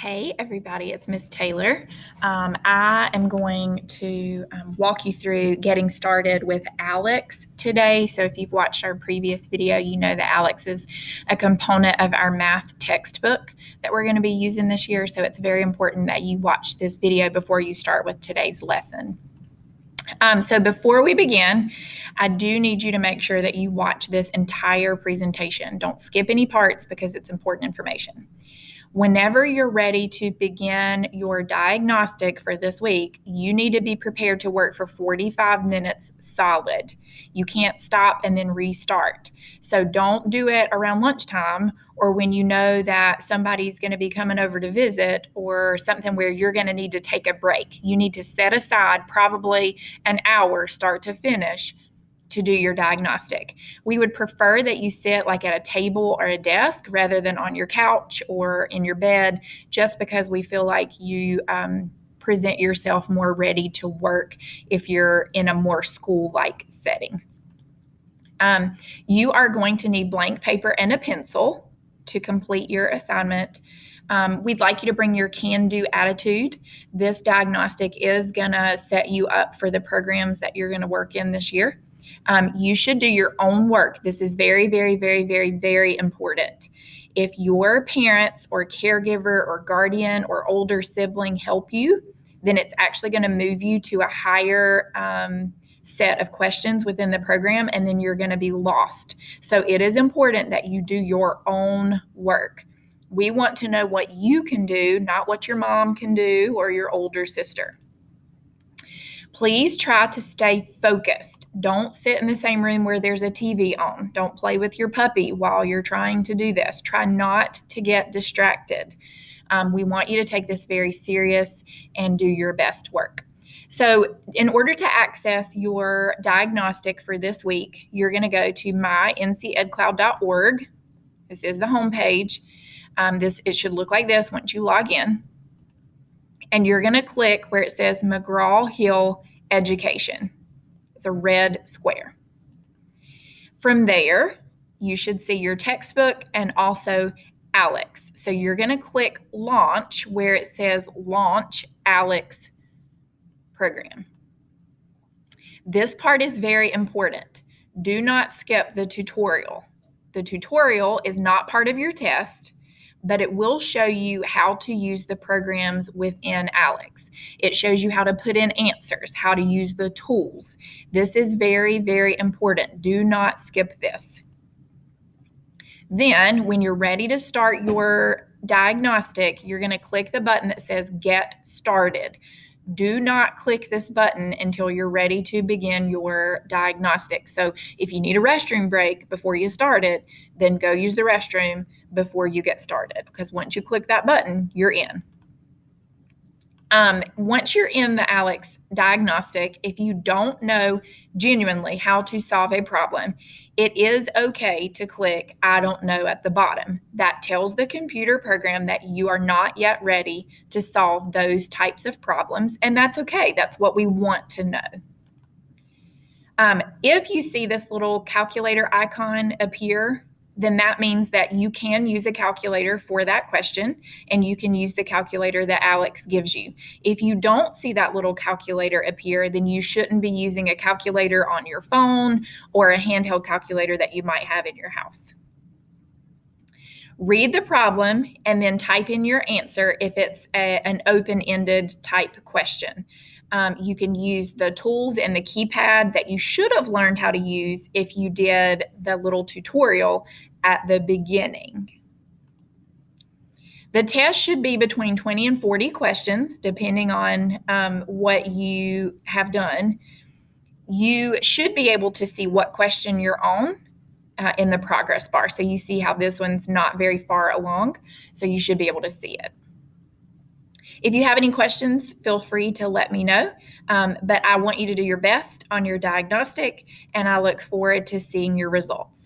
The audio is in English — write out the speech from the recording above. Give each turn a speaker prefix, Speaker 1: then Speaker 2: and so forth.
Speaker 1: Hey everybody, it's Miss Taylor. I am going to walk you through getting started with ALEKS today. So if you've watched our previous video, you know that ALEKS is a component of our math textbook that we're going to be using this year. So it's very important that you watch this video before you start with today's lesson. So before we begin, I do need you to make sure that you watch this entire presentation. Don't skip any parts because it's important information. Whenever you're ready to begin your diagnostic for this week, you need to be prepared to work for 45 minutes solid. You can't stop and then restart. So don't do it around lunchtime or when you know that somebody's going to be coming over to visit or something where you're going to need to take a break. You need to set aside probably an hour start to finish to do your diagnostic. We would prefer that you sit like at a table or a desk rather than on your couch or in your bed, just because we feel like you present yourself more ready to work if you're in a more school-like setting. You are going to need blank paper and a pencil to complete your assignment. We'd like you to bring your can-do attitude. This diagnostic is going to set you up for the programs that you're going to work in this year. You should do your own work. This is very, very, very, very, very important. If your parents or caregiver or guardian or older sibling help you, then it's actually going to move you to a higher set of questions within the program, and then you're going to be lost. So it is important that you do your own work. We want to know what you can do, not what your mom can do or your older sister. Please try to stay focused. Don't sit in the same room where there's a TV on. Don't play with your puppy while you're trying to do this. Try not to get distracted. We want you to take this very serious and do your best work. So in order to access your diagnostic for this week, you're going to go to myncedcloud.org. This is the homepage. It should look like this once you log in. And you're going to click where it says McGraw-Hill Education. It's a red square. From there, you should see your textbook and also ALEKS. So you're going to click Launch where it says Launch ALEKS Program. This part is very important. Do not skip the tutorial. The tutorial is not part of your test, but it will show you how to use the programs within ALEKS. It shows you how to put in answers, how to use the tools. This is very, very important. Do not skip this. Then, when you're ready to start your diagnostic, you're going to click the button that says Get Started. Do not click this button until you're ready to begin your diagnostic. So if you need a restroom break before you start it, then go use the restroom before you get started, because once you click that button, you're in. Once you're in the ALEKS diagnostic, if you don't know genuinely how to solve a problem, it is okay to click I don't know at the bottom. That tells the computer program that you are not yet ready to solve those types of problems, and that's okay. That's what we want to know. If you see this little calculator icon appear, then that means that you can use a calculator for that question, and you can use the calculator that ALEKS gives you. If you don't see that little calculator appear, then you shouldn't be using a calculator on your phone or a handheld calculator that you might have in your house. Read the problem and then type in your answer if it's an open-ended type question. You can use the tools and the keypad that you should have learned how to use if you did the little tutorial at the beginning. The test should be between 20 and 40 questions, depending on what you have done. You should be able to see what question you're on in the progress bar. So you see how this one's not very far along, so you should be able to see it. If you have any questions, feel free to let me know, but I want you to do your best on your diagnostic, and I look forward to seeing your results.